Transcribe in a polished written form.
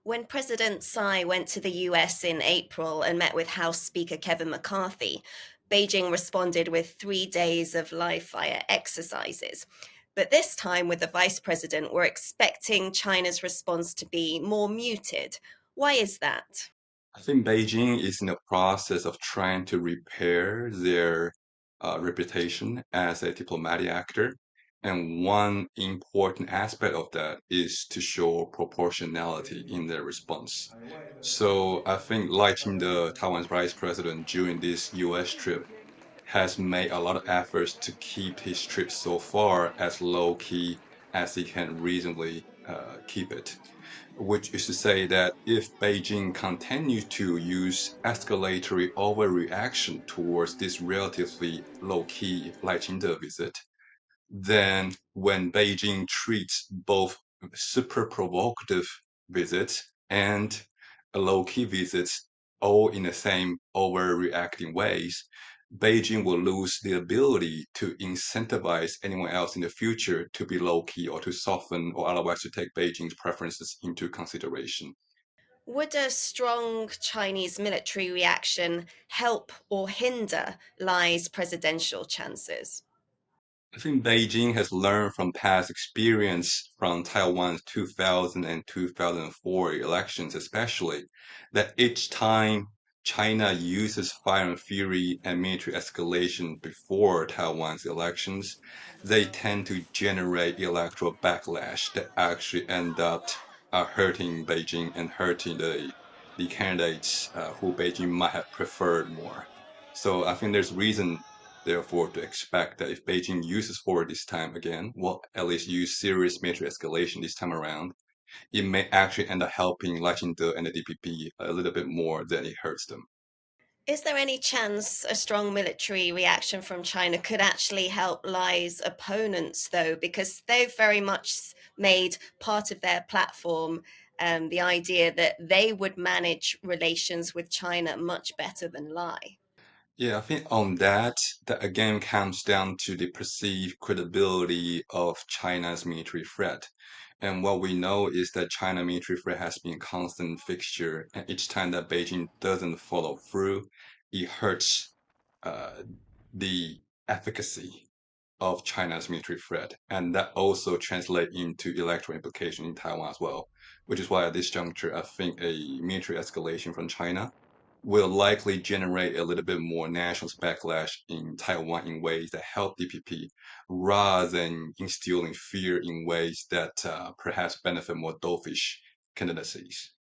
When President Tsai went to the US in April and met with House Speaker Kevin McCarthy, Beijing responded with 3 days of live fire exercises. But this time, with the vice president, we're expecting China's response to be more muted. Why is that? I think Beijing is in the process of trying to repair their reputation as a diplomatic actor. And one important aspect of that is to show proportionality in their response. So I think lighting the Taiwan's vice president during this US trip has made a lot of efforts to keep his trip so far as low key as he can reasonably keep it, which is to say that if Beijing continues to use escalatory overreaction towards this relatively low-key Lai Ching-te visit, then when Beijing treats both super provocative visits and low-key visits all in the same overreacting ways, Beijing will lose the ability to incentivize anyone else in the future to be low-key or to soften or otherwise to take Beijing's preferences into consideration. Would a strong Chinese military reaction help or hinder Lai's presidential chances? I think Beijing has learned from past experience from Taiwan's 2000 and 2004 elections, especially, that each time China uses fire and fury and military escalation before Taiwan's elections, they tend to generate electoral backlash that actually end up hurting Beijing and hurting the candidates who Beijing might have preferred more. So I think there's reason therefore to expect that if Beijing uses forward this time again, well, at least use serious military escalation this time around, it may actually end up helping Lachinte and the DPP a little bit more than it hurts them. Is there any chance a strong military reaction from China could actually help Lai's opponents, though? Because they've very much made part of their platform the idea that they would manage relations with China much better than Lai. Yeah, I think on that, that again comes down to the perceived credibility of China's military threat. And what we know is that China military threat has been a constant fixture, and each time that Beijing doesn't follow through, it hurts uh, the efficacy of China's military threat. And that also translates into electoral implication in Taiwan as well, which is why at this juncture, I think a military escalation from China will likely generate a little bit more nationalist backlash in Taiwan in ways that help DPP rather than instilling fear in ways that perhaps benefit more dovish candidacies.